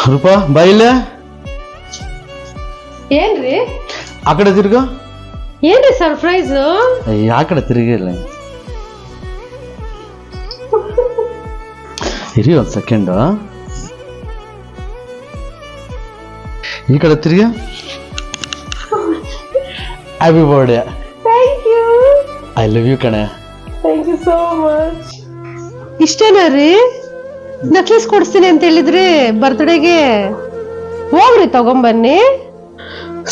ರೂಪಾ ಬಾಯಿಲ್ಲ ಏನ್ರಿ ಆ ಕಡೆ ತಿರ್ಗ ಏನ್ರಿ ಸರ್ಪ್ರೈಸ್ ಆ ಕಡೆ ತಿರುಗಿಲ್ಲ ಇರಿ ಒಂದು ಸೆಕೆಂಡ್ ಈ ಕಡೆ ತಿರ್ಗಿ happy birthday thank you I love you ಕಣೆ ಥ್ಯಾಂಕ್ ಯು ಸೋ ಮಚ್ ಇಷ್ಟೇನಾ ರೀ ನೆಕ್ಲೆಸ್ ಕೊಡಿಸ್ತೀನಿ ಅಂತ ಹೇಳಿದ್ರಿ ಬರ್ತ್ಡೇಗೆ ಹೋಗ್ರಿ ತಗೊಂಬನ್ನಿ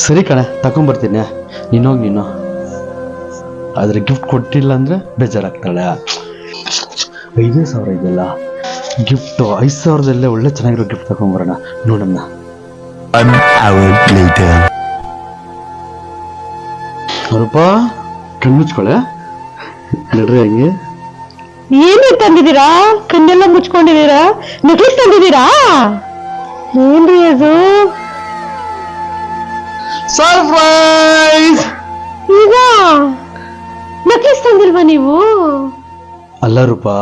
ಸರಿ ಕಣೆ ತಗೊಂಬರ್ತೀನಿ ನೀನೋಗಿ ನೀನು ಆದ್ರೆ ಗಿಫ್ಟ್ ಕೊಟ್ಟಿಲ್ಲ ಅಂದ್ರೆ ಬೇಜಾರಾಗ್ತಾಳೆ 5,000 ಇದೆಯಲ್ಲ ಗಿಫ್ಟ್ 5,000ದಲ್ಲೇ ಒಳ್ಳೆ ಚೆನ್ನಾಗಿರೋ ಗಿಫ್ಟ್ ತಗೊಂಬರೋಣ ನೋಡೋಣ. 1 hour later. ರೂಪಾ ಕಣ್ಮುಚ್ಕೊಳೆ ನಡ್ರಿ ಹಂಗೆ ಏನು ತಂದಿದ್ದೀರಾ ಕಣ್ಣೆಲ್ಲ ಮುಚ್ಕೊಂಡಿದ್ದೀರಾ ನೆಕ್ಲೆಸ್ ತಂದಿದ್ದೀರಾ ಏನ್ರಿ ಅದು ಸರ್ಪ್ರೈಸ್. ಈಗ ನೆಕ್ಲೆಸ್ ತಂದಿಲ್ವಾ ನೀವು ಅಲ್ಲ ರೂಪಾ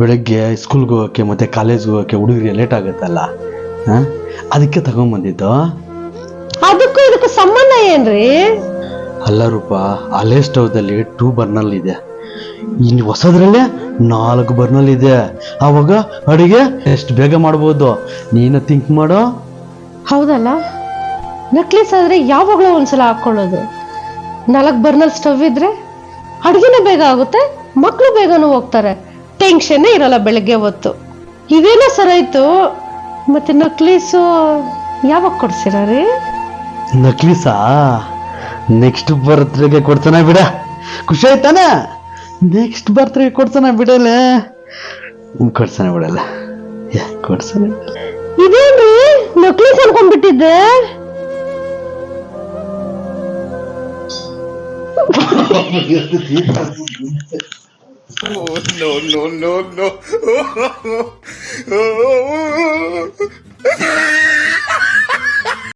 ಬೆಳಗ್ಗೆ ಸ್ಕೂಲ್ಗೆ ಹೋಗೋಕ್ಕೆ ಮತ್ತೆ ಕಾಲೇಜ್ಗೆ ಹೋಗೋಕ್ಕೆ ಹುಡುಗರಿಗೆ ಲೇಟ್ ಆಗುತ್ತಲ್ಲ ಅದಕ್ಕೆ ತಗೊಂಬಂದಿದ್ದು. ಅದಕ್ಕೂ ಇದಕ್ಕೂ ಸಂಬಂಧ ಏನ್ರಿ ಅಲ್ಲ ರೂಪಾ ಹಳೆ ಸ್ಟವ್ದಲ್ಲಿ 2 ಬರ್ನಲ್ ಇದೆ, ಇನ್ನು ಹೊಸದ್ರಲ್ಲೇ 4 ಬರ್ನಲ್ ಇದೆ. ಅವಾಗ ಅಡಿಗೆ ಎಷ್ಟು ಬೇಗ ಮಾಡ್ಬೋದು ನೀನು ಥಿಂಕ್ ಮಾಡೋ. ಹೌದಲ್ಲ ನೆಕ್ಲೆಸ್ ಆದ್ರೆ ಯಾವಾಗಲೂ ಒಂದ್ಸಲ ಹಾಕೊಳ್ಳೋದು. 4 ಬರ್ನಲ್ ಸ್ಟವ್ ಇದ್ರೆ ಅಡುಗೆನೂ ಬೇಗ ಆಗುತ್ತೆ, ಮಕ್ಕಳು ಬೇಗನೂ ಹೋಗ್ತಾರೆ, ಟೆನ್ಷನ್ನೇ ಇರಲ್ಲ ಬೆಳಗ್ಗೆ ಹೊತ್ತು. ಇದೇನೋ ಸರಾಯ್ತು, ಮತ್ತೆ ನೆಕ್ಲೇಸು ಯಾವಾಗ ಕೊಡ್ಸಿರ ರೀ? ನಕ್ಲೀಸಾ ನೆಕ್ಸ್ಟ್ ಬರ್ತ್ಡೇಗೆ ಕೊಡ್ತಾನ ಬಿಡ. ಖುಷಿ ಆಯ್ತಾನ? ನೆಕ್ಸ್ಟ್ ಬರ್ತ್ಡೇಗೆ ಕೊಡ್ತಾನ ಬಿಡಲ್ಲ, ಕೊಡ್ತಾನೆ ಬಿಡಲ್ಲ, ಕೊಡ್ತಾನೆ. ಇದೇನ್ರಿ ನೆಕ್ಲೇಸ್ ಅನ್ಕೊಂಡ್ಬಿಟ್ಟಿದ್ದೆ. No.